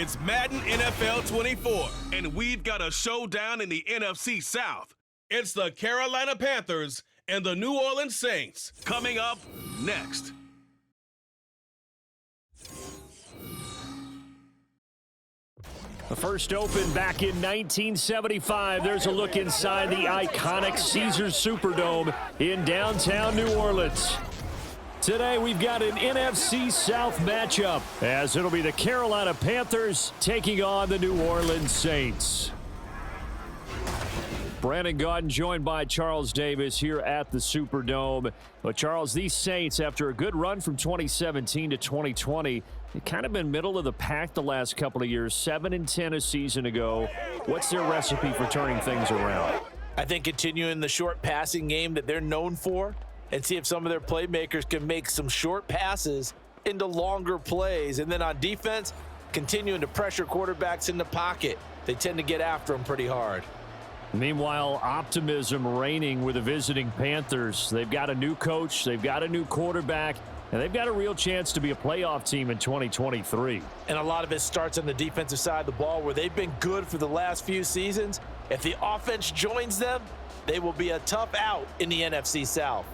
It's Madden NFL 24, and we've got a showdown in the NFC South. It's the Carolina Panthers and the New Orleans Saints. Coming up next. The first opened back in 1975. There's a look inside the iconic Caesars Superdome in downtown New Orleans. Today we've got an NFC South matchup, as it'll be the Carolina Panthers taking on the New Orleans Saints. Brandon Gaudin joined by Charles Davis here at the Superdome. But Charles, these Saints, after a good run from 2017 to 2020, they've kind of been middle of the pack the last couple of years, 7-10 a season ago. What's their recipe for turning things around? I think continuing the short passing game that they're known for, and see if some of their playmakers can make some short passes into longer plays. And then on defense, continuing to pressure quarterbacks in the pocket. They tend to get after them pretty hard. Meanwhile, optimism reigning with the visiting Panthers. They've got a new coach, they've got a new quarterback, and they've got a real chance to be a playoff team in 2023. And a lot of it starts on the defensive side of the ball, where they've been good for the last few seasons. If the offense joins them, they will be a tough out in the NFC South.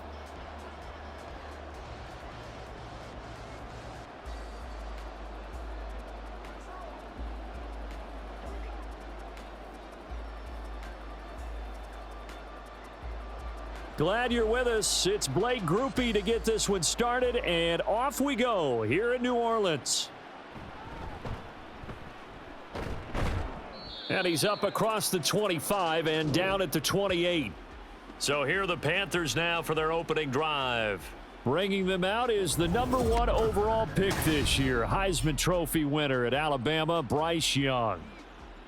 Glad you're with us. It's Blake Groupie to get this one started, and off we go here in New Orleans. And he's up across the 25 and down at the 28. So here are the Panthers now for their opening drive. Bringing them out is the #1 overall pick this year, Heisman Trophy winner at Alabama, Bryce Young.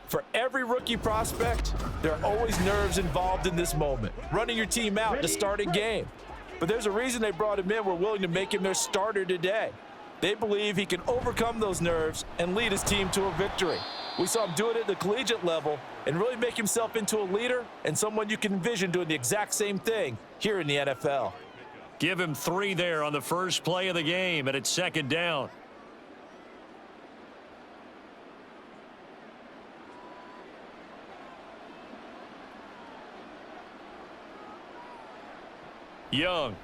For every rookie prospect, there are always nerves involved in this moment, running your team out to start a game. But there's a reason they brought him in. We're willing to make him their starter today. They believe he can overcome those nerves and lead his team to a victory. We saw him do it at the collegiate level and really make himself into a leader and someone you can envision doing the exact same thing here in the NFL. Give him 3 there on the first play of the game, and it's second down. Young.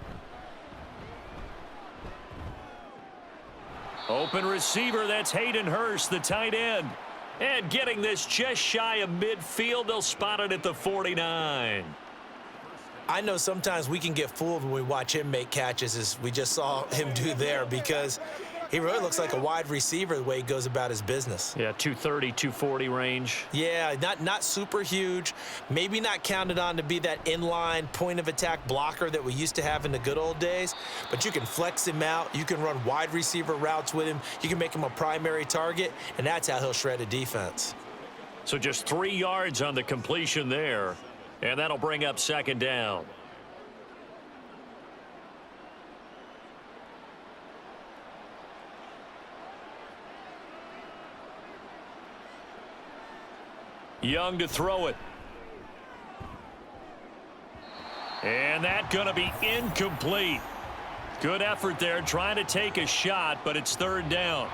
Open receiver, that's Hayden Hurst, the tight end. And getting this just shy of midfield, they'll spot it at the 49. I know sometimes we can get fooled when we watch him make catches, as we just saw him do there, because he really looks like a wide receiver the way he goes about his business. Yeah, 230, 240 range. Yeah, not super huge. Maybe not counted on to be that inline point-of-attack blocker that we used to have in the good old days. But you can flex him out. You can run wide receiver routes with him. You can make him a primary target, and that's how he'll shred a defense. So just 3 yards on the completion there, and that'll bring up second down. Young to throw it. And that's going to be incomplete. Good effort there trying to take a shot, but it's third down.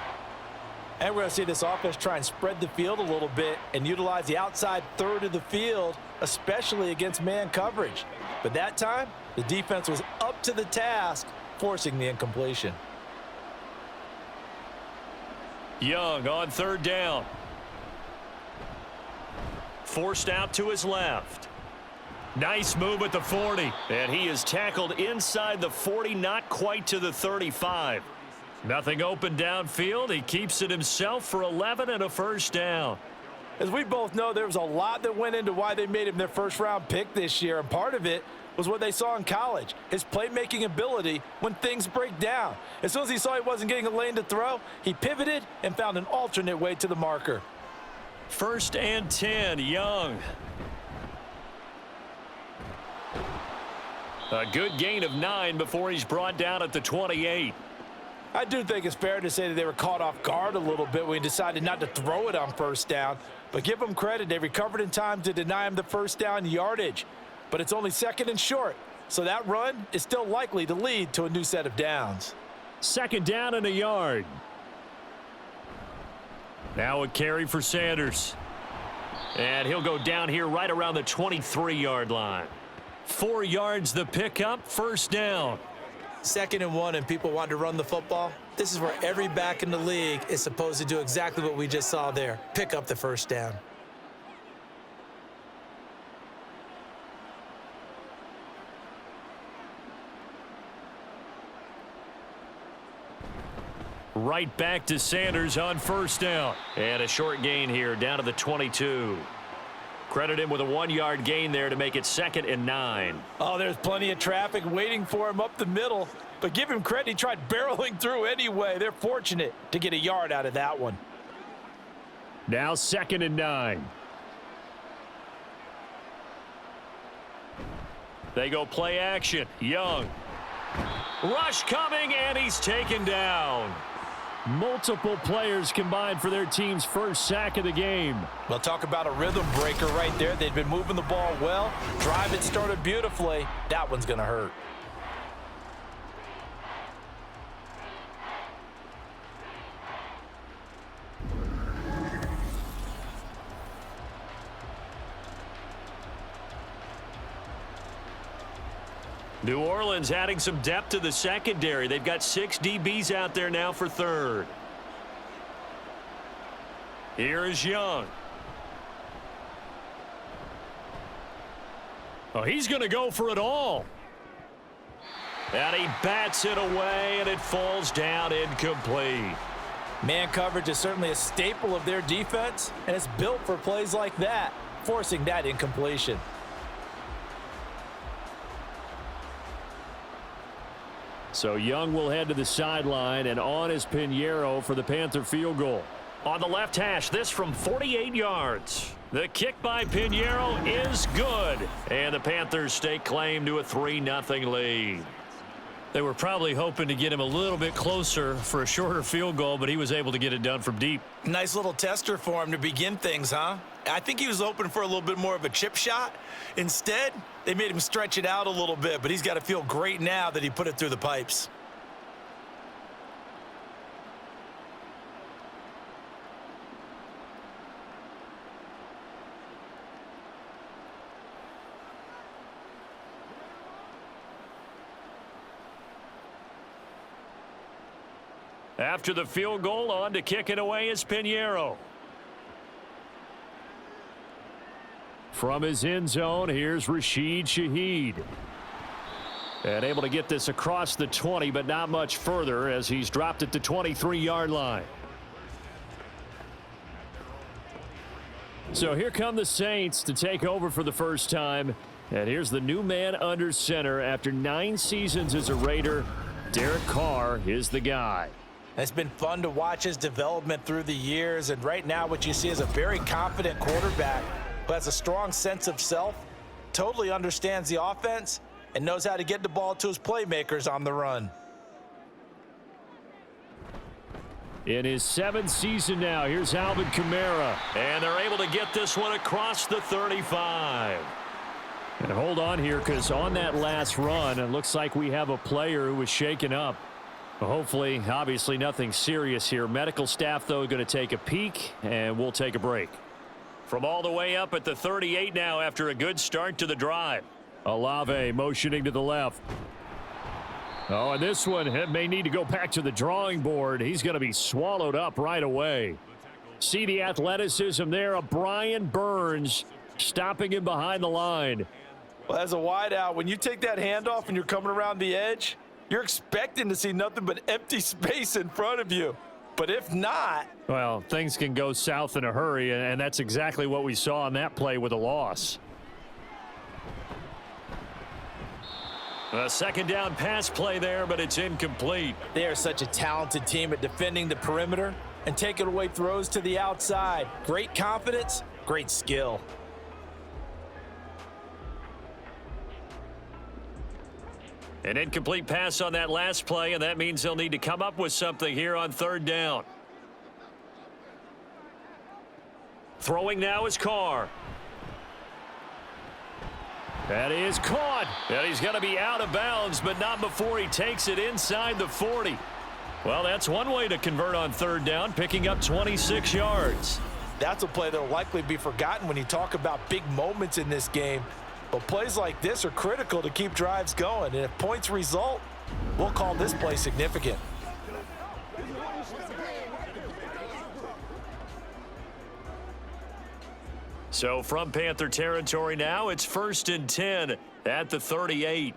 And we're going to see this offense try and spread the field a little bit and utilize the outside third of the field, especially against man coverage. But that time, the defense was up to the task, forcing the incompletion. Young on third down. Forced out to his left. Nice move at the 40. And he is tackled inside the 40, not quite to the 35. Nothing open downfield. He keeps it himself for 11 and a first down. As we both know, there was a lot that went into why they made him their first-round pick this year, and part of it was what they saw in college, his playmaking ability when things break down. As soon as he saw he wasn't getting a lane to throw, he pivoted and found an alternate way to the marker. First and 10, Young. A good gain of 9 before he's brought down at the 28. I do think it's fair to say that they were caught off guard a little bit when he decided not to throw it on first down. But give them credit, they recovered in time to deny him the first down yardage. But it's only second and short, so that run is still likely to lead to a new set of downs. Second down and a yard. Now a carry for Sanders. And he'll go down here right around the 23-yard line. 4 yards the pickup, first down. 2nd and 1 and people want to run the football. This is where every back in the league is supposed to do exactly what we just saw there. Pick up the first down. Right back to Sanders on first down. And a short gain here down to the 22. Credit him with a 1-yard gain there to make it 2nd and 9. Oh, there's plenty of traffic waiting for him up the middle. But give him credit, he tried barreling through anyway. They're fortunate to get a yard out of that one. Now 2nd and 9. They go play action. Young. Rush coming, and he's taken down. Multiple players combined for their team's first sack of the game. Well, talk about a rhythm breaker right there. They've been moving the ball well. Drive it started beautifully. That one's going to hurt. New Orleans adding some depth to the secondary. They've got 6 DBs out there now for 3rd. Here is Young. Oh, he's going to go for it all. And he bats it away, and it falls down incomplete. Man coverage is certainly a staple of their defense, and it's built for plays like that, forcing that incompletion. So Young will head to the sideline, and on is Pinheiro for the Panther field goal. On the left hash, this from 48 yards. The kick by Pinheiro is good, and the Panthers stake claim to a 3-0 lead. They were probably hoping to get him a little bit closer for a shorter field goal, but he was able to get it done from deep. Nice little tester for him to begin things, huh? I think he was hoping for a little bit more of a chip shot. Instead, they made him stretch it out a little bit, but he's got to feel great now that he put it through the pipes. After the field goal, on to kick it away is Pinheiro. From his end zone, here's Rashid Shaheed. And able to get this across the 20, but not much further as he's dropped at the 23-yard line. So here come the Saints to take over for the first time. And here's the new man under center after 9 seasons as a Raider. Derek Carr is the guy. It's been fun to watch his development through the years, and right now what you see is a very confident quarterback who has a strong sense of self, totally understands the offense, and knows how to get the ball to his playmakers on the run. In his 7th season now, here's Alvin Kamara. And they're able to get this one across the 35. And hold on here, because on that last run, it looks like we have a player who was shaken up. Hopefully, obviously nothing serious here. Medical staff, though, going to take a peek, and we'll take a break. From all the way up at the 38 now after a good start to the drive. Olave motioning to the left. Oh, and this one may need to go back to the drawing board. He's going to be swallowed up right away. See the athleticism there of Brian Burns stopping him behind the line. Well, as a wideout, when you take that handoff and you're coming around the edge, you're expecting to see nothing but empty space in front of you. But if not... Well, things can go south in a hurry, and that's exactly what we saw on that play with a loss. A second down pass play there, but it's incomplete. They are such a talented team at defending the perimeter and taking away throws to the outside. Great confidence, great skill. An incomplete pass on that last play, and that means they'll need to come up with something here on 3rd down. Throwing now is Carr. That is caught. And he's going to be out of bounds, but not before he takes it inside the 40. Well, that's one way to convert on third down, picking up 26 yards. That's a play that will likely be forgotten when you talk about big moments in this game. But plays like this are critical to keep drives going. And if points result, we'll call this play significant. So from Panther territory now, it's 1st and 10 at the 38.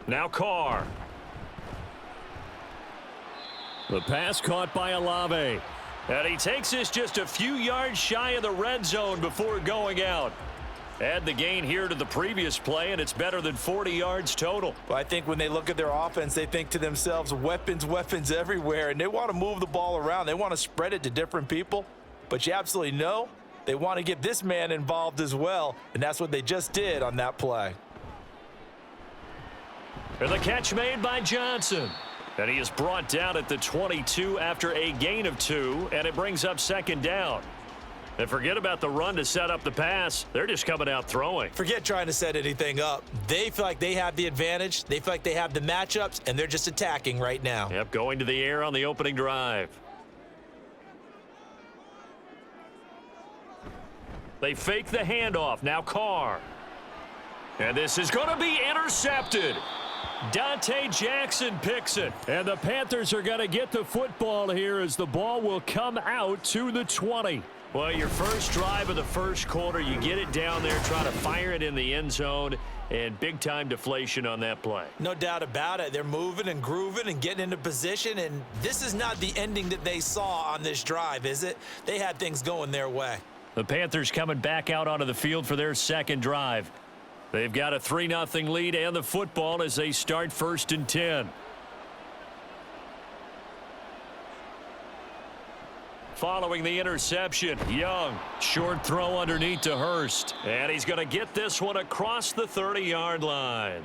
Now Carr. The pass caught by Olave. And he takes this just a few yards shy of the red zone before going out. Add the gain here to the previous play, and it's better than 40 yards total. Well, I think when they look at their offense, they think to themselves, weapons, weapons everywhere, and they want to move the ball around. They want to spread it to different people. But you absolutely know they want to get this man involved as well, and that's what they just did on that play. And the catch made by Johnson. And he is brought down at the 22 after a gain of 2, and it brings up 2nd down. And forget about the run to set up the pass. They're just coming out throwing. Forget trying to set anything up. They feel like they have the advantage. They feel like they have the matchups, and they're just attacking right now. Yep, going to the air on the opening drive. They fake the handoff. Now Carr. And this is going to be intercepted. Dante Jackson picks it. And the Panthers are going to get the football here as the ball will come out to the 20. Well, your first drive of the first quarter, you get it down there, try to fire it in the end zone, and big-time deflation on that play. No doubt about it. They're moving and grooving and getting into position, and this is not the ending that they saw on this drive, is it? They had things going their way. The Panthers coming back out onto the field for their second drive. They've got a 3-0 lead and the football as they start 1st and 10. Following the interception, Young, short throw underneath to Hurst. And he's going to get this one across the 30-yard line.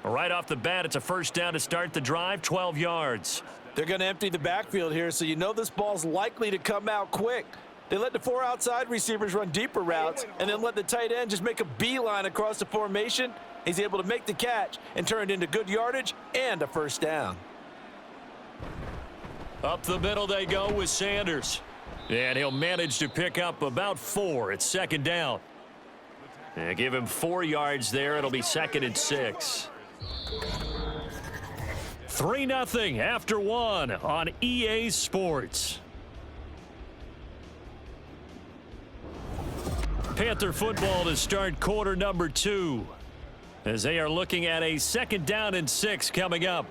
Right off the bat, it's a 1st down to start the drive, 12 yards. They're going to empty the backfield here, so you know this ball's likely to come out quick. They let the 4 outside receivers run deeper routes and then let the tight end just make a beeline across the formation. He's able to make the catch and turn it into good yardage and a 1st down. Up the middle they go with Sanders. And he'll manage to pick up about 4 at 2nd down. And give him 4 yards there. It'll be 2nd and 6. 3-0 after 1 on EA Sports. Panther football to start quarter number 2 as they are looking at a 2nd down and 6 coming up.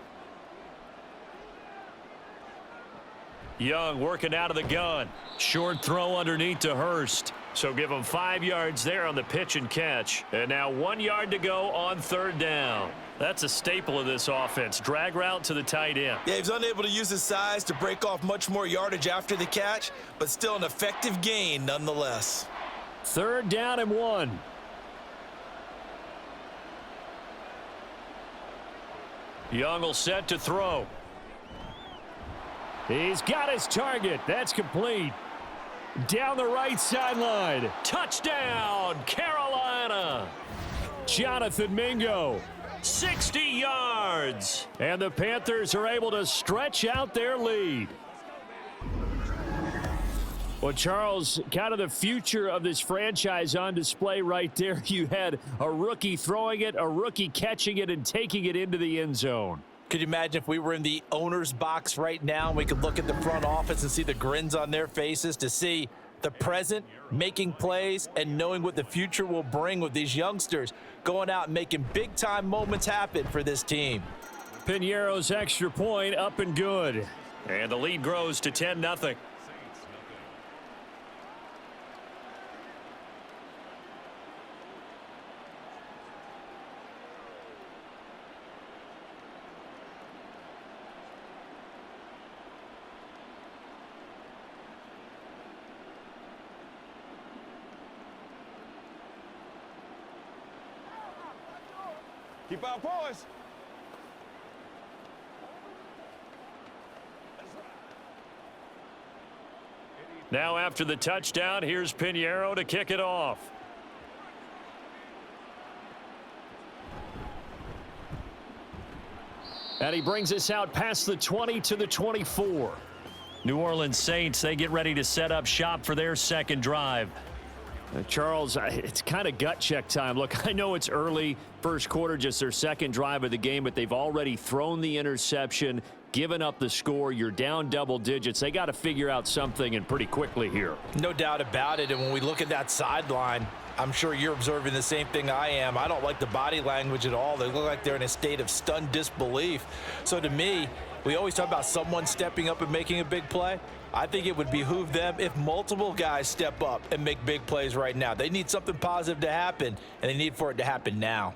Young working out of the gun. Short throw underneath to Hurst. So give him 5 yards there on the pitch and catch. And now 1 yard to go on 3rd down. That's a staple of this offense. Drag route to the tight end. Yeah, he's unable to use his size to break off much more yardage after the catch, but still an effective gain nonetheless. 3rd down and 1. Young will set to throw. He's got his target. That's complete. Down the right sideline. Touchdown, Carolina. Jonathan Mingo, 60 yards. And the Panthers are able to stretch out their lead. Well, Charles, kind of the future of this franchise on display right there. You had a rookie throwing it, a rookie catching it, and taking it into the end zone. Could you imagine if we were in the owner's box right now and we could look at the front office and see the grins on their faces, to see the present making plays and knowing what the future will bring with these youngsters going out and making big-time moments happen for this team. Piñeiro's extra point up and good. And the lead grows to 10-0. Keep our poise. Now after the touchdown, here's Piñeiro to kick it off. And he brings us out past the 20 to the 24. New Orleans Saints, they get ready to set up shop for their second drive. Charles, it's kind of gut check time. Look, I know it's early, first quarter, just their second drive of the game, but they've already thrown the interception, given up the score. You're down double digits. They got to figure out something, and pretty quickly here. No doubt about it. And when we look at that sideline, I'm sure you're observing the same thing I am. I don't like the body language at all. They look like they're in a state of stunned disbelief. So to me, we always talk about someone stepping up and making a big play. I think it would behoove them if multiple guys step up and make big plays right now. They need something positive to happen, and they need for it to happen now.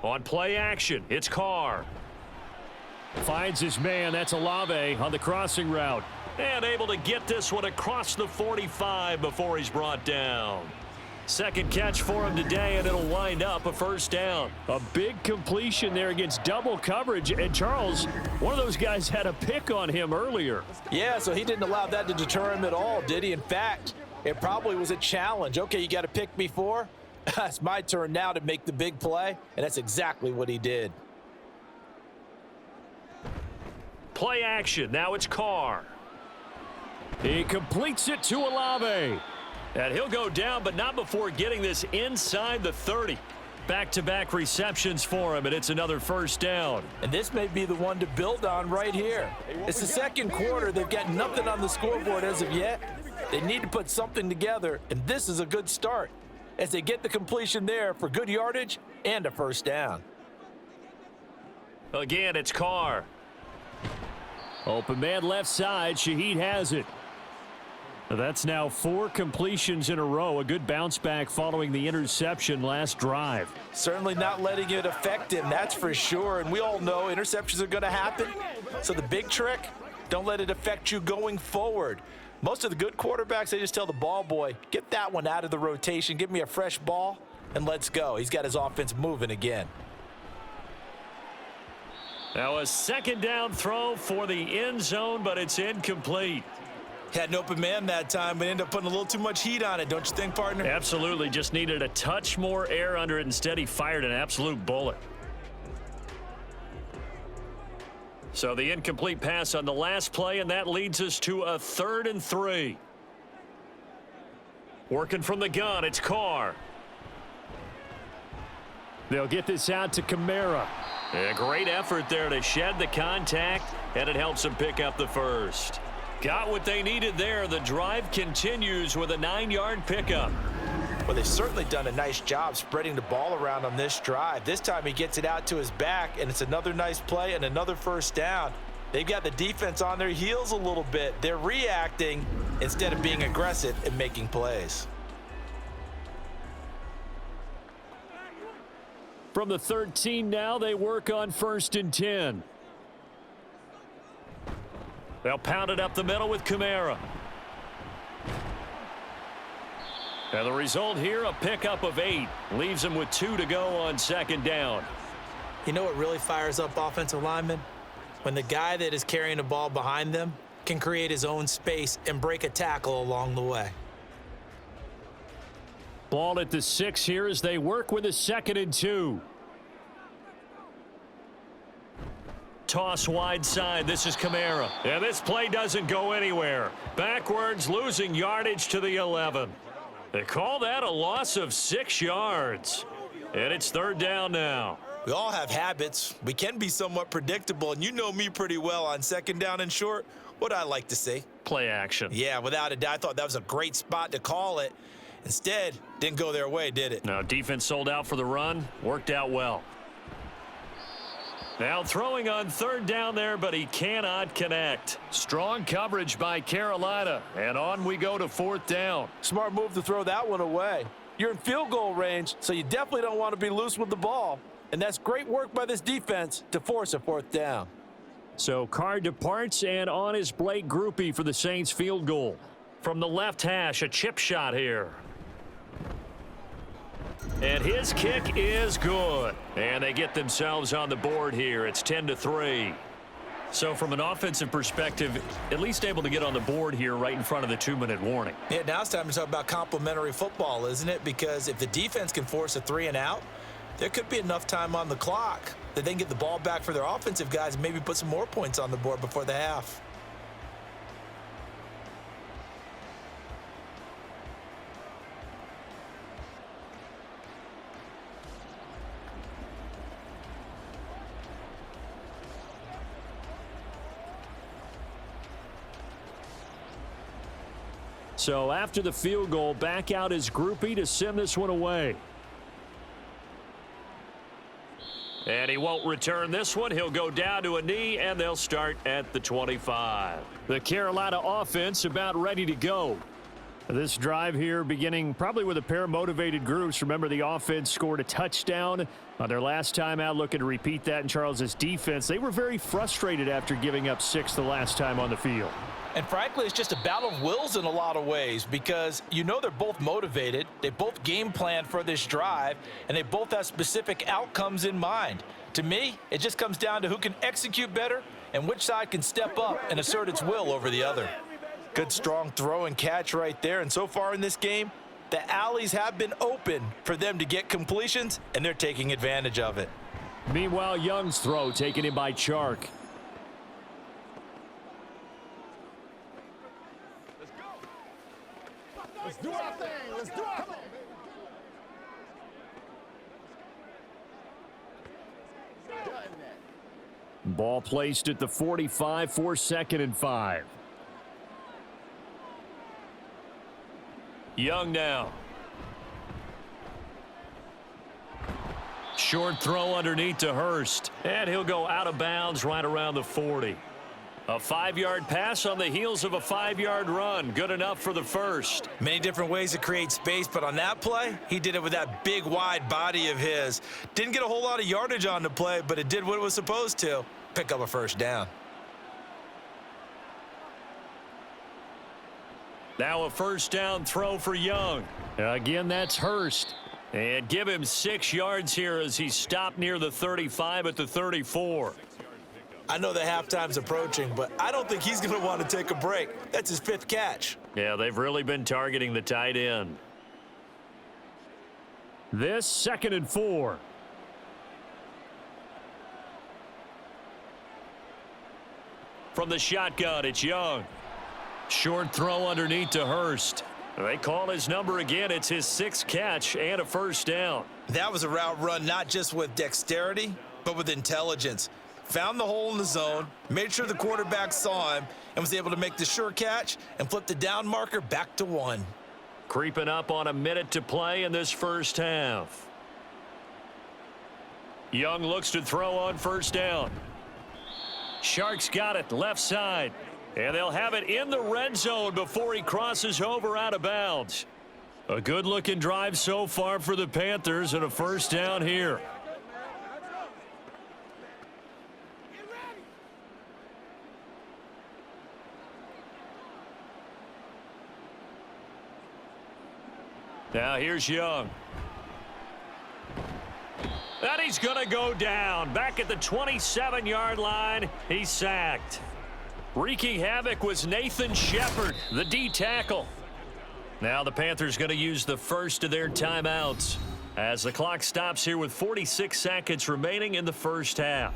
On play action, it's Carr. Finds his man. That's Olave on the crossing route. And able to get this one across the 45 before he's brought down. Second catch for him today, and it'll wind up a first down. A big completion there against double coverage. And Charles, one of those guys had a pick on him earlier. Yeah, so he didn't allow that to deter him at all, did he? In fact, it probably was a challenge. Okay, you got to pick me for? It's my turn now to make the big play, and that's exactly what he did. Play action. Now it's Carr. He completes it to Olave. And he'll go down, but not before getting this inside the 30. Back-to-back receptions for him, and it's another first down. And this may be the one to build on right here. It's the second quarter. They've got nothing on the scoreboard as of yet. They need to put something together, and this is a good start as they get the completion there for good yardage and a first down. Again, it's Carr. Open man left side. Shaheed has it. That's now 4 completions in a row. A good bounce back following the interception last drive. Certainly not letting it affect him, that's for sure. And we all know interceptions are going to happen. So the big trick, don't let it affect you going forward. Most of the good quarterbacks, they just tell the ball boy, get that one out of the rotation, give me a fresh ball, and let's go. He's got his offense moving again. Now a second down throw for the end zone, but it's incomplete. Had an open man that time, but ended up putting a little too much heat on it, don't you think, partner? Absolutely. Just needed a touch more air under it. Instead, he fired an absolute bullet. So the incomplete pass on the last play, and that leads us to a 3rd and 3. Working from the gun, it's Carr. They'll get this out to Kamara. A great effort there to shed the contact, and it helps them pick up the first. Got what they needed there. The drive continues with a 9-yard pickup. Well, they've certainly done a nice job spreading the ball around on this drive. This time he gets it out to his back, and it's another nice play and another first down. They've got the defense on their heels a little bit. They're reacting instead of being aggressive and making plays. From the 13 now, they work on 1st and 10. They'll pound it up the middle with Kamara. And the result here, a pickup of 8. Leaves them with 2 to go on 2nd down. You know what really fires up offensive linemen? When the guy that is carrying the ball behind them can create his own space and break a tackle along the way. Ball at the 6 here as they work with a 2nd and 2. Toss wide side. This is Kamara. And this play doesn't go anywhere. Backwards, losing yardage to the 11. They call that a loss of 6 yards. And it's 3rd down now. We all have habits. We can be somewhat predictable, and you know me pretty well on 2nd down and short. What I like to see. Play action. Yeah, without a doubt. I thought that was a great spot to call it. Instead, didn't go their way, did it? Now, defense sold out for the run. Worked out well. Now throwing on 3rd down there, but he cannot connect. Strong coverage by Carolina, and on we go to 4th down. Smart move to throw that one away. You're in field goal range, so you definitely don't want to be loose with the ball. And that's great work by this defense to force a 4th down. So Carr departs, and on is Blake Groupie for the Saints field goal. From the left hash, a chip shot here. And his kick is good. And they get themselves on the board here. It's 10-3. So from an offensive perspective, at least able to get on the board here right in front of the 2-minute warning. Yeah, now it's time to talk about complimentary football, isn't it? Because if the defense can force a 3 and out, there could be enough time on the clock that they can get the ball back for their offensive guys and maybe put some more points on the board before the half. So after the field goal, back out is Groupie to send this one away. And he won't return this one. He'll go down to a knee, and they'll start at the 25. The Carolina offense about ready to go. This drive here beginning probably with a pair of motivated groups. Remember, the offense scored a touchdown on their last time out, looking to repeat that in Charles's defense. They were very frustrated after giving up 6 the last time on the field. And frankly, it's just a battle of wills in a lot of ways because you know they're both motivated, they both game plan for this drive, and they both have specific outcomes in mind. To me, it just comes down to who can execute better and which side can step up and assert its will over the other. Good strong throw and catch right there, and so far in this game, the alleys have been open for them to get completions, and they're taking advantage of it. Meanwhile, Young's throw taken in by Chark. Let's do our thing. Let's do our thing. Ball placed at the 45 for 2nd and 5. Young now. Short throw underneath to Hurst. And he'll go out of bounds right around the 40. A 5-yard pass on the heels of a 5-yard run. Good enough for the first. Many different ways to create space, but on that play, he did it with that big, wide body of his. Didn't get a whole lot of yardage on the play, but it did what it was supposed to. Pick up a first down. Now a first down throw for Young. Again, that's Hurst. And give him 6 yards here as he stopped near the 35 at the 34. I know the halftime's approaching, but I don't think he's going to want to take a break. That's his 5th catch. Yeah, they've really been targeting the tight end. This 2nd and 4. From the shotgun, it's Young. Short throw underneath to Hurst. They call his number again. It's his 6th catch and a first down. That was a route run not just with dexterity, but with intelligence. Found the hole in the zone, made sure the quarterback saw him, and was able to make the sure catch and flip the down marker back to 1. Creeping up on a minute to play in this first half. Young looks to throw on first down. Sharks got it left side. And they'll have it in the red zone before he crosses over out of bounds. A good-looking drive so far for the Panthers and a first down here. Now here's Young. And he's going to go down. Back at the 27-yard line, he's sacked. Wreaking havoc was Nathan Shepard, the D tackle. Now the Panthers going to use the first of their timeouts as the clock stops here with 46 seconds remaining in the first half.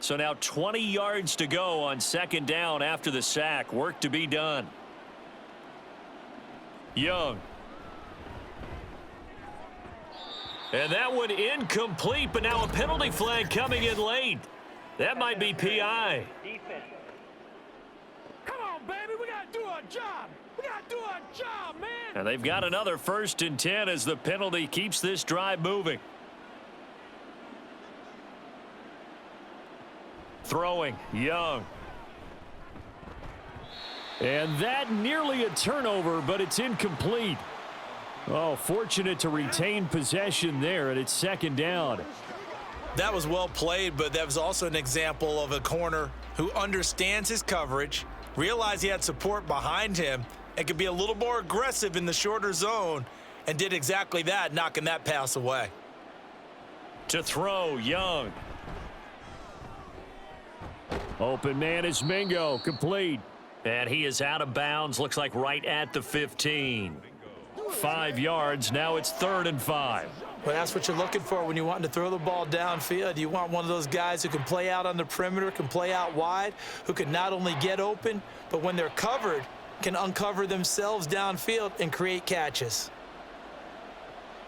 So now 20 yards to go on 2nd down after the sack. Work to be done. Young. And that one incomplete, but now a penalty flag coming in late. That might be PI. Come on, baby. We got to do our job. We got to do our job, man. And they've got another 1st and 10 as the penalty keeps this drive moving. Throwing, Young. And that nearly a turnover, but it's incomplete. Oh, fortunate to retain possession there, and it's 2nd down. That was well played, but that was also an example of a corner who understands his coverage, realized he had support behind him, and could be a little more aggressive in the shorter zone, and did exactly that, knocking that pass away. To throw, Young. Open man is Mingo, complete. And he is out of bounds, looks like right at the 15. 5 yards, now it's 3rd and 5. Well, that's what you're looking for when you want to throw the ball downfield. You want one of those guys who can play out on the perimeter, can play out wide, who can not only get open, but when they're covered, can uncover themselves downfield and create catches.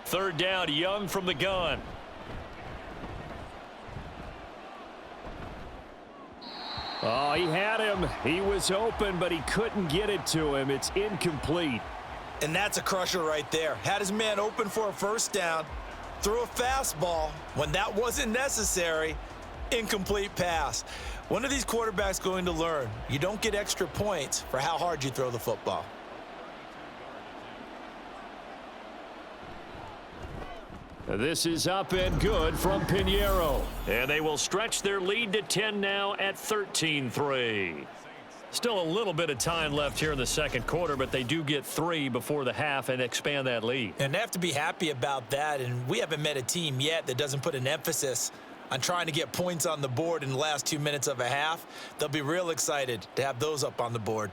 3rd down, Young from the gun. Oh, he had him. He was open, but he couldn't get it to him. It's incomplete. And that's a crusher right there. Had his man open for a first down, threw a fastball when that wasn't necessary, incomplete pass. One of these quarterbacks going to learn, you don't get extra points for how hard you throw the football. This is up and good from Pinheiro. And they will stretch their lead to 10 now at 13-3. Still a little bit of time left here in the second quarter, but they do get 3 before the half and expand that lead. And they have to be happy about that, and we haven't met a team yet that doesn't put an emphasis on trying to get points on the board in the last 2 minutes of a half. They'll be real excited to have those up on the board.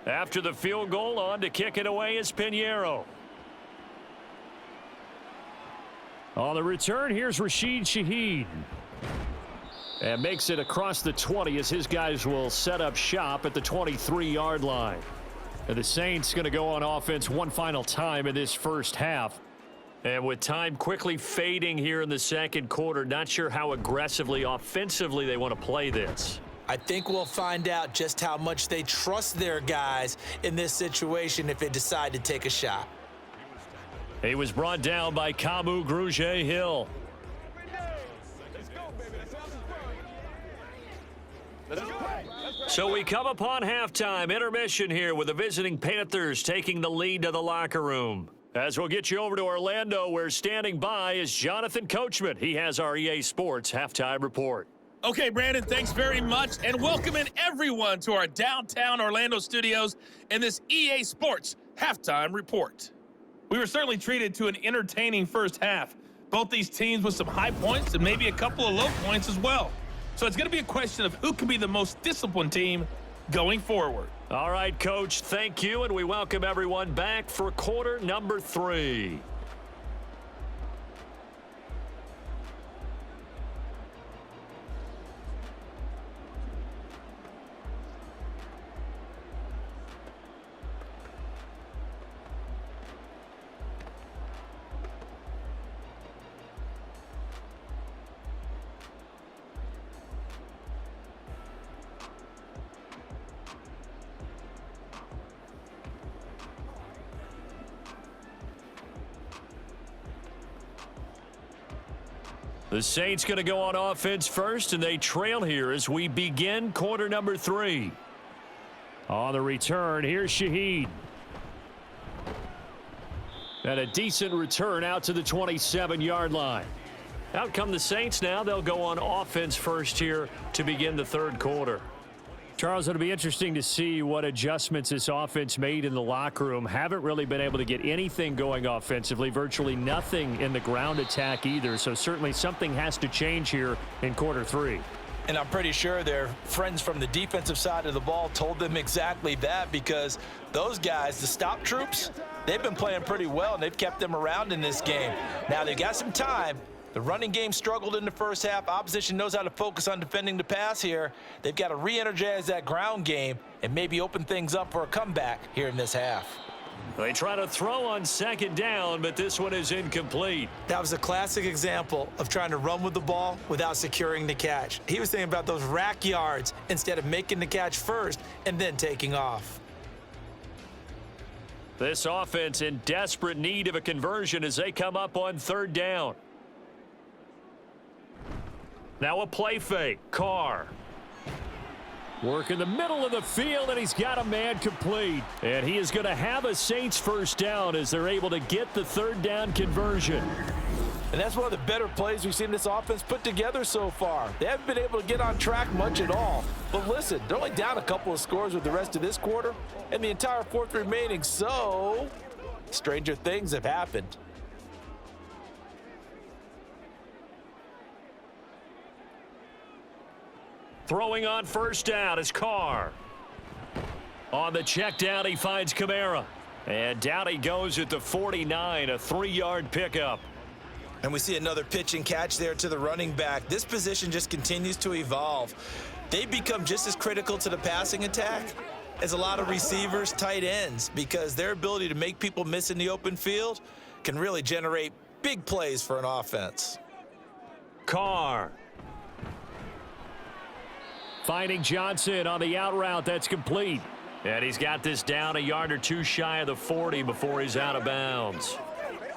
After the field goal, on to kick it away is Pinheiro. On the return, here's Rashid Shaheed. And makes it across the 20 as his guys will set up shop at the 23-yard line. And the Saints going to go on offense one final time in this first half. And with time quickly fading here in the second quarter, not sure how aggressively, offensively they want to play this. I think we'll find out just how much they trust their guys in this situation if they decide to take a shot. He was brought down by Kamu Grugier-Hill. So we come upon halftime, intermission here with the visiting Panthers taking the lead to the locker room. As we'll get you over to Orlando, where standing by is Jonathan Coachman. He has our EA Sports halftime report. Okay, Brandon, thanks very much, and welcoming everyone to our downtown Orlando studios in this EA Sports halftime report. We were certainly treated to an entertaining first half. Both these teams with some high points and maybe a couple of low points as well. So it's going to be a question of who can be the most disciplined team going forward. All right, Coach, thank you, and we welcome everyone back for quarter number 3. The Saints going to go on offense first, and they trail here as we begin quarter number 3. On the return, here's Shaheed. And a decent return out to the 27-yard line. Out come the Saints now. They'll go on offense first here to begin the third quarter. Charles, it'll be interesting to see what adjustments this offense made in the locker room. Haven't really been able to get anything going offensively, virtually nothing in the ground attack either. So certainly something has to change here in quarter 3. And I'm pretty sure their friends from the defensive side of the ball told them exactly that, because those guys, the stop troops, they've been playing pretty well, and they've kept them around in this game. Now they've got some time. The running game struggled in the first half. Opposition knows how to focus on defending the pass here. They've got to re-energize that ground game and maybe open things up for a comeback here in this half. They try to throw on second down, but this one is incomplete. That was a classic example of trying to run with the ball without securing the catch. He was thinking about those rack yards instead of making the catch first and then taking off. This offense in desperate need of a conversion as they come up on third down. Now a play fake. Carr. Work in the middle of the field, and he's got a man complete. And he is going to have a Saints first down as they're able to get the third down conversion. And that's one of the better plays we've seen this offense put together so far. They haven't been able to get on track much at all. But listen, they're only down a couple of scores with the rest of this quarter and the entire fourth remaining, so stranger things have happened. Throwing on first down is Carr. On the check down, he finds Kamara. And down he goes at the 49, a 3-yard pickup. And we see another pitch and catch there to the running back. This position just continues to evolve. They become just as critical to the passing attack as a lot of receivers, tight ends, because their ability to make people miss in the open field can really generate big plays for an offense. Carr. Finding Johnson on the out route. That's complete. And he's got this down a yard or two shy of the 40 before he's out of bounds.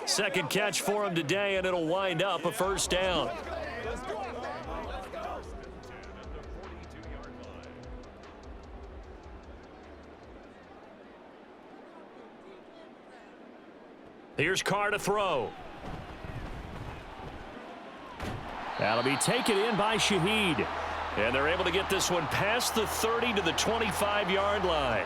Second catch for him today, and it'll wind up a first down. Here's Carr to throw. That'll be taken in by Shaheed. And they're able to get this one past the 30 to the 25-yard line.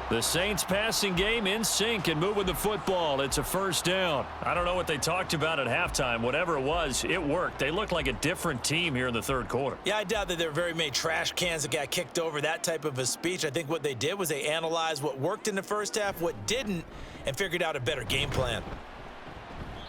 The Saints passing game in sync and moving the football. It's a first down. I don't know what they talked about at halftime. Whatever it was, it worked. They look like a different team here in the third quarter. Yeah, I doubt that there were very many trash cans that got kicked over, that type of a speech. I think what they did was they analyzed what worked in the first half, what didn't, and figured out a better game plan.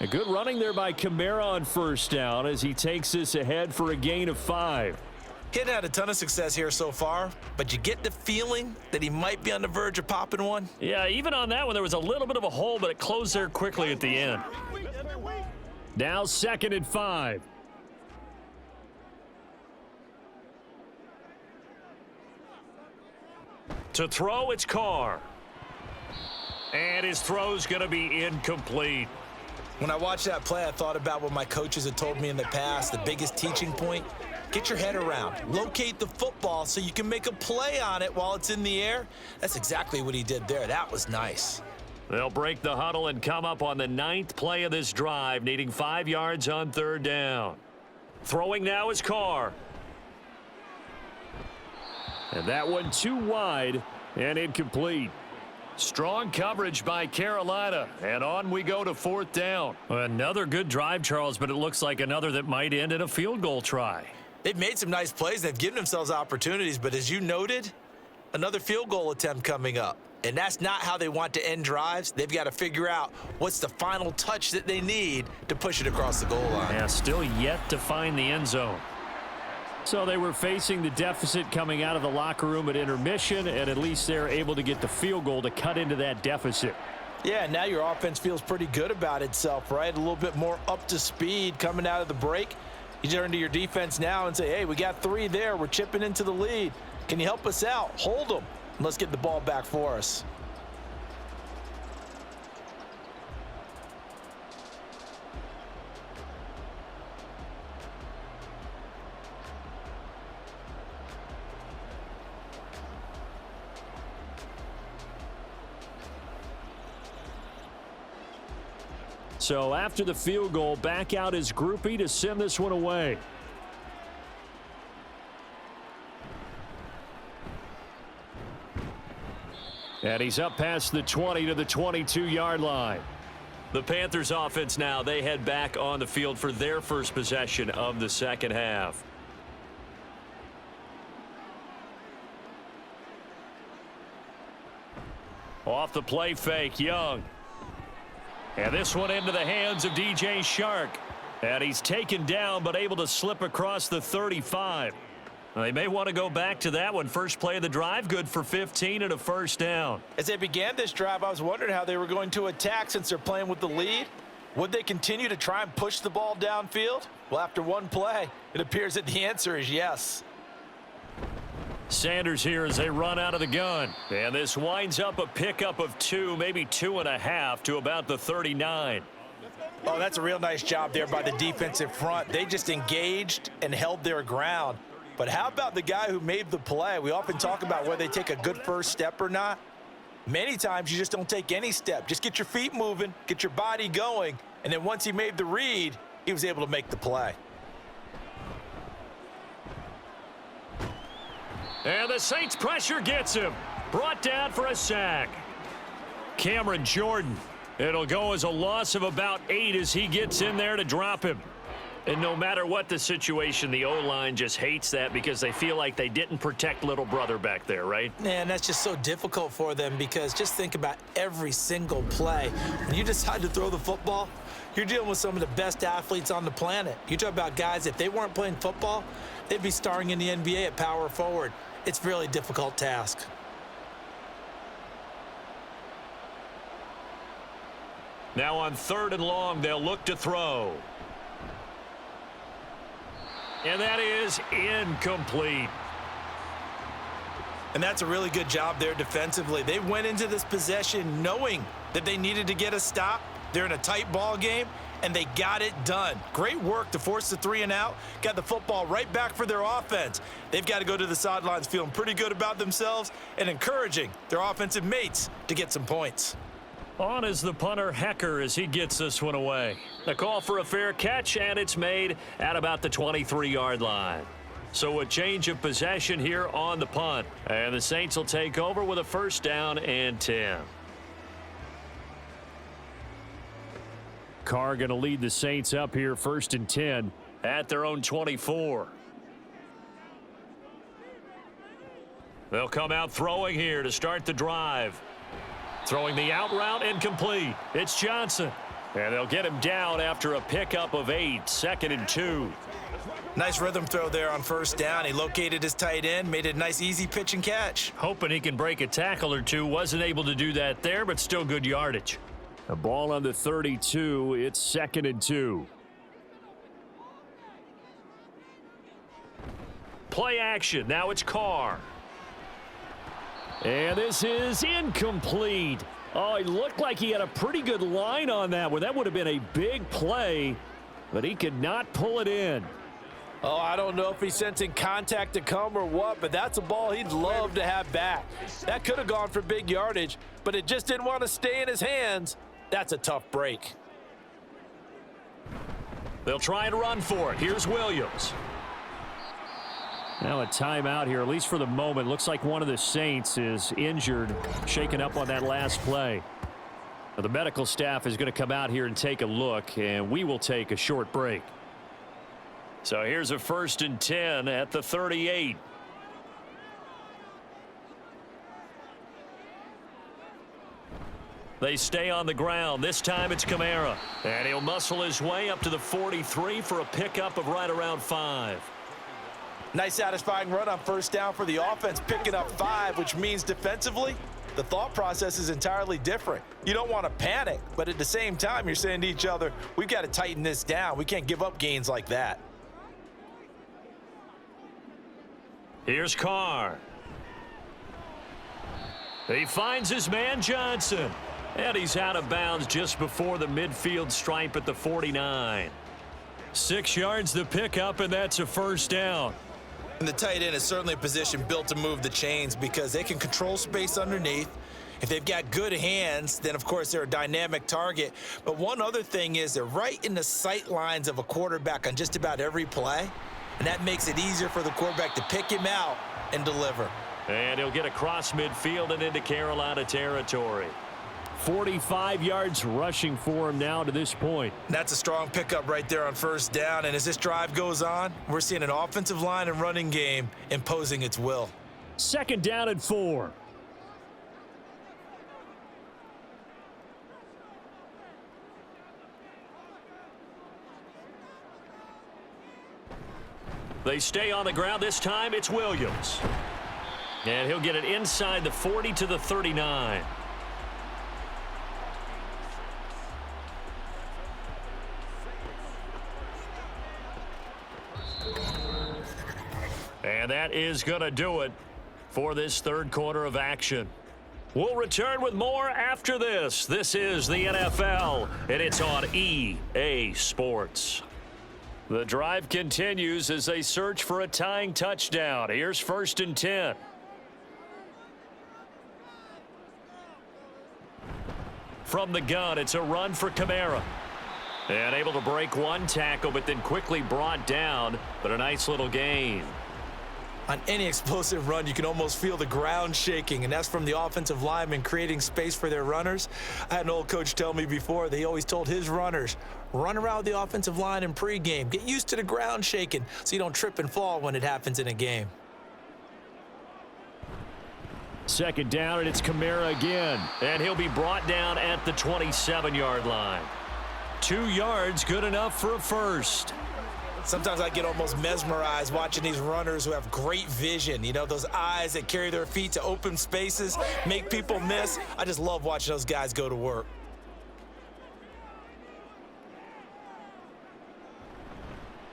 A good running there by Kamara on first down as he takes this ahead for a gain of 5. He hadn't had a ton of success here so far, but you get the feeling that he might be on the verge of popping one. Yeah, even on that one, there was a little bit of a hole, but it closed there quickly at the end. Now 2nd and 5. To throw, it's Carr. And his throw's going to be incomplete. When I watched that play, I thought about what my coaches had told me in the past. The biggest teaching point, get your head around. Locate the football so you can make a play on it while it's in the air. That's exactly what he did there. That was nice. They'll break the huddle and come up on the 9th play of this drive, needing 5 yards on third down. Throwing now is Carr. And that one too wide and incomplete. Strong coverage by Carolina, and on we go to 4th down. Another good drive, Charles, but it looks like another that might end in a field goal try. They've made some nice plays. They've given themselves opportunities, but as you noted, another field goal attempt coming up. And that's not how they want to end drives. They've got to figure out what's the final touch that they need to push it across the goal line. Yeah, still yet to find the end zone. So they were facing the deficit coming out of the locker room at intermission, and at least they're able to get the field goal to cut into that deficit. Yeah, now your offense feels pretty good about itself, right? A little bit more up to speed coming out of the break. You turn to your defense now and say, hey, we got 3 there. We're chipping into the lead. Can you help us out? Hold them. Let's get the ball back for us. So after the field goal, back out is Groupie to send this one away. And he's up past the 20 to the 22-yard line. The Panthers offense now, they head back on the field for their first possession of the second half. Off the play fake, Young. And this one into the hands of DJ Shark. And he's taken down but able to slip across the 35. They may want to go back to that one. First play of the drive, good for 15 and a first down. As they began this drive, I was wondering how they were going to attack since they're playing with the lead. Would they continue to try and push the ball downfield? Well, after one play, it appears that the answer is yes. Sanders here as they run out of the gun. And this winds up a pickup of 2, maybe 2.5 to about the 39. Oh, that's a real nice job there by the defensive front. They just engaged and held their ground. But how about the guy who made the play? We often talk about whether they take a good first step or not. Many times you just don't take any step. Just get your feet moving, get your body going, and then once he made the read, he was able to make the play. And the Saints pressure gets him. Brought down for a sack. Cameron Jordan. It'll go as a loss of about 8 as he gets in there to drop him. And no matter what the situation, the O-line just hates that because they feel like they didn't protect little brother back there, right? Man, that's just so difficult for them because just think about every single play. When you decide to throw the football, you're dealing with some of the best athletes on the planet. You talk about guys, if they weren't playing football, they'd be starring in the NBA at power forward. It's a really difficult task. Now on 3rd and long, they'll look to throw. And that is incomplete. And that's a really good job there defensively. They went into this possession knowing that they needed to get a stop. They're in a tight ball game, and they got it done. Great work to force the 3 and out. Got the football right back for their offense. They've got to go to the sidelines feeling pretty good about themselves and encouraging their offensive mates to get some points. On is the punter, Hecker, as he gets this one away. The call for a fair catch, and it's made at about the 23-yard line. So a change of possession here on the punt. And the Saints will take over with a 1st down and 10. Carr going to lead the Saints up here 1st and 10. At their own 24. They'll come out throwing here to start the drive. Throwing the out route, incomplete. It's Johnson. And they'll get him down after a pickup of 8, 2nd and 2. Nice rhythm throw there on 1st down. He located his tight end, made it a nice easy pitch and catch. Hoping he can break a tackle or two. Wasn't able to do that there, but still good yardage. A ball on the 32. It's 2nd and 2. Play action. Now it's Carr. And this is incomplete. Oh, it looked like he had a pretty good line on that one. That would have been a big play, but he could not pull it in. Oh, I don't know if he's sensing contact to come or what, but that's a ball he'd love to have back. That could have gone for big yardage, but it just didn't want to stay in his hands. That's a tough break. They'll try and run for it. Here's Williams. Now a timeout here, at least for the moment. Looks like one of the Saints is injured, shaken up on that last play. Now, the medical staff is going to come out here and take a look, and we will take a short break. So here's a 1st and 10 at the 38. They stay on the ground. This time it's Kamara. And he'll muscle his way up to the 43 for a pickup of right around 5. Nice satisfying run on 1st down for the offense, picking up 5, which means defensively, the thought process is entirely different. You don't want to panic, but at the same time, you're saying to each other, we've got to tighten this down. We can't give up gains like that. Here's Carr. He finds his man Johnson. And he's out of bounds just before the midfield stripe at the 49. 6 yards the pickup, and that's a 1st down. And the tight end is certainly a position built to move the chains because they can control space underneath. If they've got good hands, then of course they're a dynamic target. But one other thing is they're right in the sight lines of a quarterback on just about every play. And that makes it easier for the quarterback to pick him out and deliver. And he'll get across midfield and into Carolina territory. 45 yards rushing for him now to this point. That's a strong pickup right there on 1st down. And as this drive goes on, we're seeing an offensive line and running game imposing its will. 2nd down and 4. They stay on the ground. This time it's Williams. And he'll get it inside the 40 to the 39. And that is going to do it for this 3rd quarter of action. We'll return with more after this. This is the NFL, and it's on EA Sports. The drive continues as they search for a tying touchdown. Here's 1st and 10. From the gun, it's a run for Kamara. And able to break one tackle, but then quickly brought down, but a nice little gain. On any explosive run, you can almost feel the ground shaking, and that's from the offensive linemen creating space for their runners. I had an old coach tell me before, they always told his runners, run around the offensive line in pregame. Get used to the ground shaking so you don't trip and fall when it happens in a game. Second down, and it's Kamara again. And he'll be brought down at the 27-yard line. 2 yards, good enough for a first. Sometimes I get almost mesmerized watching these runners who have great vision. You know, those eyes that carry their feet to open spaces, make people miss. I just love watching those guys go to work.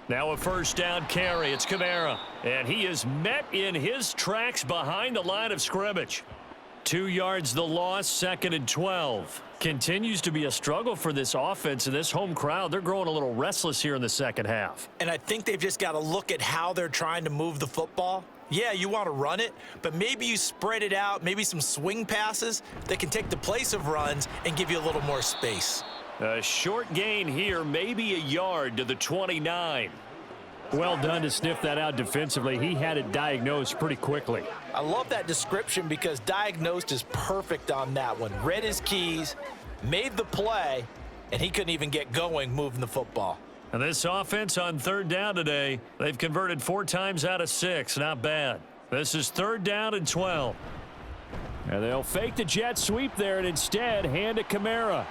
Now a first down carry. It's Kamara. And he is met in his tracks behind the line of scrimmage. 2 yards the loss, 2nd and 12. Continues to be a struggle for this offense and this home crowd. They're growing a little restless here in the second half. And I think they've just got to look at how they're trying to move the football. Yeah, you want to run it, but maybe you spread it out, maybe some swing passes that can take the place of runs and give you a little more space. A short gain here, maybe a yard to the 29. Well done to sniff that out defensively. He had it diagnosed pretty quickly. I love that description because diagnosed is perfect on that one. Read his keys, made the play, and he couldn't even get going moving the football. And this offense on 3rd down today, they've converted 4 times out of 6. Not bad. This is 3rd down and 12. And they'll fake the jet sweep there and instead hand it Kamara.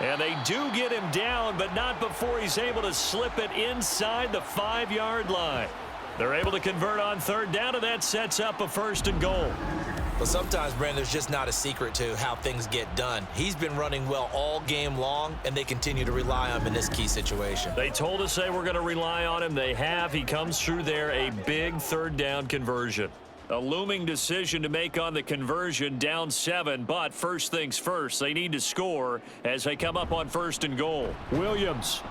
And they do get him down, but not before he's able to slip it inside the 5-yard line. They're able to convert on 3rd down, and that sets up a 1st and goal. Well, sometimes, Brandon, there's just not a secret to how things get done. He's been running well all game long, and they continue to rely on him in this key situation. They told us they were going to rely on him. They have. He comes through there, a big 3rd down conversion. A looming decision to make on the conversion, down 7, but first things first, they need to score as they come up on 1st and goal. Williams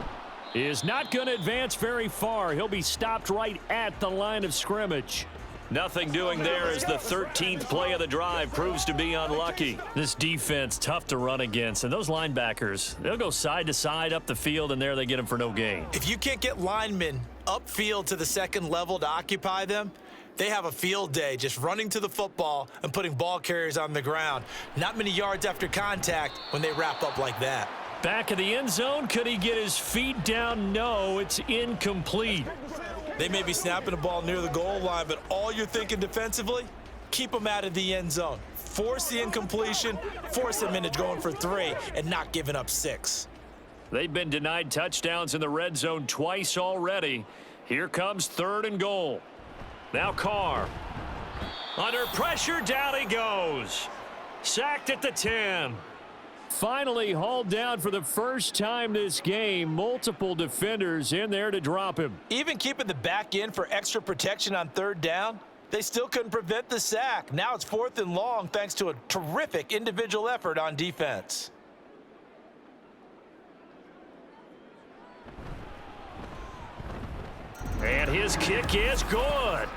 is not going to advance very far. He'll be stopped right at the line of scrimmage. Nothing doing there as the 13th play of the drive proves to be unlucky. This defense, tough to run against, and those linebackers, they'll go side to side up the field, and there they get them for no gain. If you can't get linemen upfield to the 2nd level to occupy them, they have a field day just running to the football and putting ball carriers on the ground. Not many yards after contact when they wrap up like that. Back of the end zone, could he get his feet down? No, it's incomplete. They may be snapping the ball near the goal line, but all you're thinking defensively, keep them out of the end zone. Force the incompletion, force them into going for 3 and not giving up 6. They've been denied touchdowns in the red zone twice already. Here comes 3rd and goal. Now Carr. Under pressure, down he goes. Sacked at the 10. Finally hauled down for the first time this game. Multiple defenders in there to drop him. Even keeping the back end for extra protection on 3rd down, they still couldn't prevent the sack. Now it's 4th and long thanks to a terrific individual effort on defense. And his kick is good.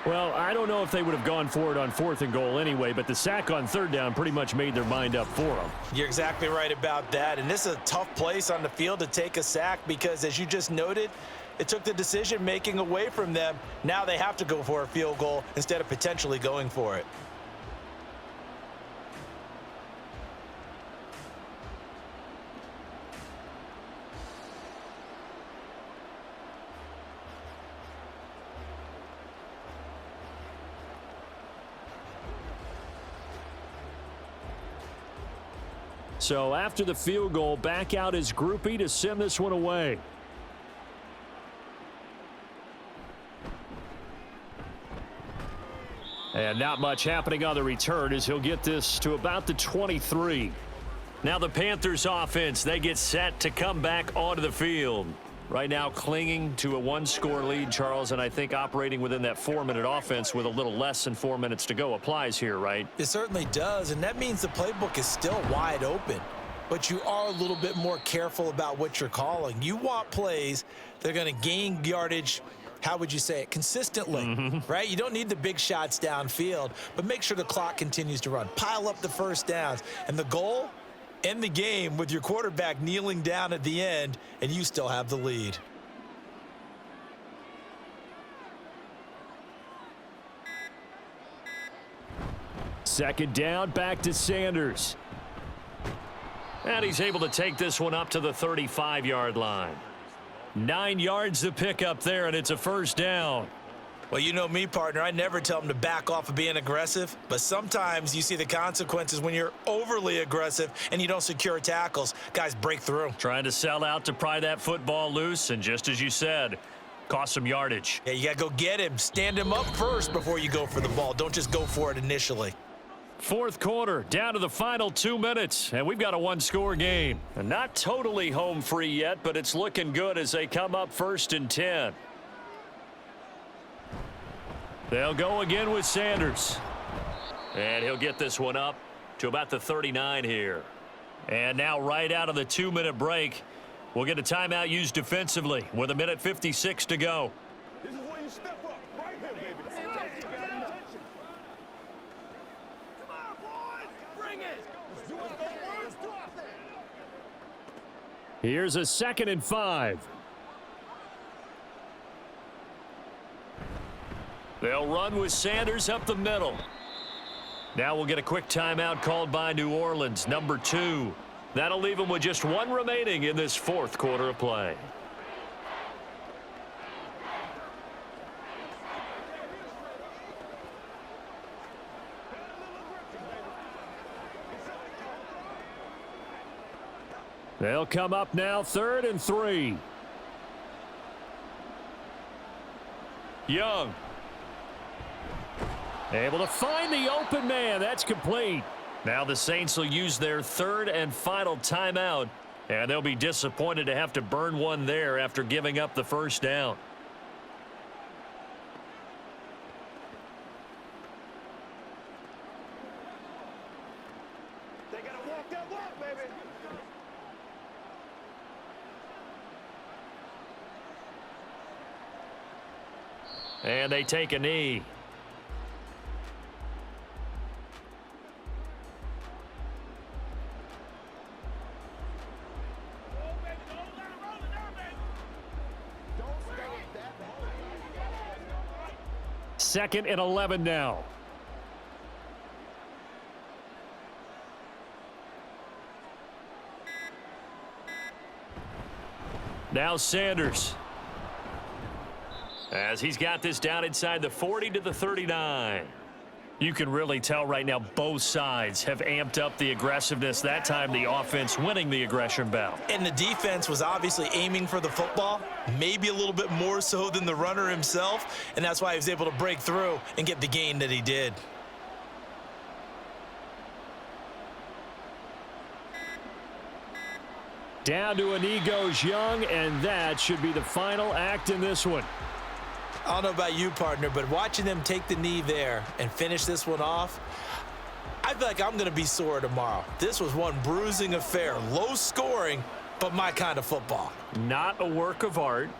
Well, I don't know if they would have gone for it on 4th and goal anyway, but the sack on 3rd down pretty much made their mind up for them. You're exactly right about that, and this is a tough place on the field to take a sack because, as you just noted, it took the decision-making away from them. Now they have to go for a field goal instead of potentially going for it. So after the field goal, back out is Groupie to send this one away. And not much happening on the return as he'll get this to about the 23. Now the Panthers offense, they get set to come back onto the field. Right now clinging to a 1-score lead, Charles, and I think operating within that 4-minute offense with a little less than 4 minutes to go applies here, right? It certainly does, and that means the playbook is still wide open. But you are a little bit more careful about what you're calling. You want plays that are going to gain yardage, how would you say it, consistently, right? You don't need the big shots downfield, but make sure the clock continues to run. Pile up the first downs, and the goal, End the game with your quarterback kneeling down at the end, and you still have the lead. Second down, back to Sanders. And he's able to take this one up to the 35-yard line. 9 yards to pick up there, and it's a first down. Well, you know me, partner. I never tell them to back off of being aggressive, but sometimes you see the consequences when you're overly aggressive and you don't secure tackles. Guys break through. Trying to sell out to pry that football loose, and just as you said, cost some yardage. Yeah, you got to go get him. Stand him up first before you go for the ball. Don't just go for it initially. Fourth quarter, down to the final 2 minutes, and we've got a one-score game. And not totally home free yet, but it's looking good as they come up 1st and 10. They'll go again with Sanders. And he'll get this one up to about the 39 here. And now right out of the 2-minute break, we'll get a timeout used defensively with 1:56 to go. This is where you step up. Right here, baby. Come on, boys. Bring it. Let's do it. Let's do it. Here's a 2nd and 5. They'll run with Sanders up the middle. Now we'll get a quick timeout called by New Orleans, number 2. That'll leave them with just 1 remaining in this 4th quarter of play. They'll come up now 3rd and 3. Young. Able to find the open man. That's complete. Now the Saints will use their 3rd and final timeout, and they'll be disappointed to have to burn one there after giving up the first down. They gotta walk that walk, baby. And they take a knee. Second and 11 now. Now Sanders. As he's got this down inside the 40 to the 39. You can really tell right now both sides have amped up the aggressiveness. That time the offense winning the aggression battle. And the defense was obviously aiming for the football, maybe a little bit more so than the runner himself, and that's why he was able to break through and get the gain that he did. Down to a knee goes Young, and that should be the final act in this one. I don't know about you, partner, but watching them take the knee there and finish this one off, I feel like I'm going to be sore tomorrow. This was one bruising affair, low scoring, but my kind of football. Not a work of art,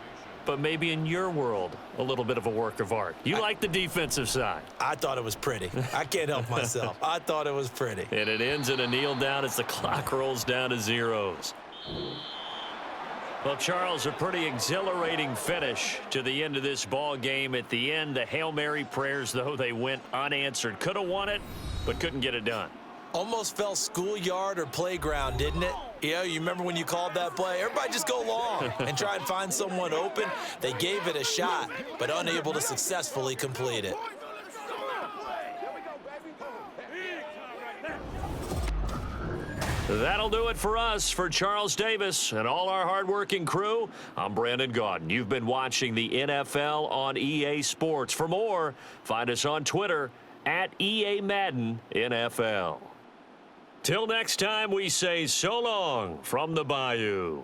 but maybe in your world, a little bit of a work of art. You like the defensive side. I thought it was pretty. I can't help myself. I thought it was pretty. And it ends in a kneel down as the clock rolls down to zeros. Well, Charles, a pretty exhilarating finish to the end of this ball game. At the end, the Hail Mary prayers, though, they went unanswered. Could have won it, but couldn't get it done. Almost felt schoolyard or playground, didn't it? Yeah, you remember when you called that play? Everybody just go long and try and find someone open. They gave it a shot, but unable to successfully complete it. That'll do it for us. For Charles Davis and all our hardworking crew, I'm Brandon Gaudin. You've been watching the NFL on EA Sports. For more, find us on Twitter at EA Madden NFL. Till next time, we say so long from the Bayou.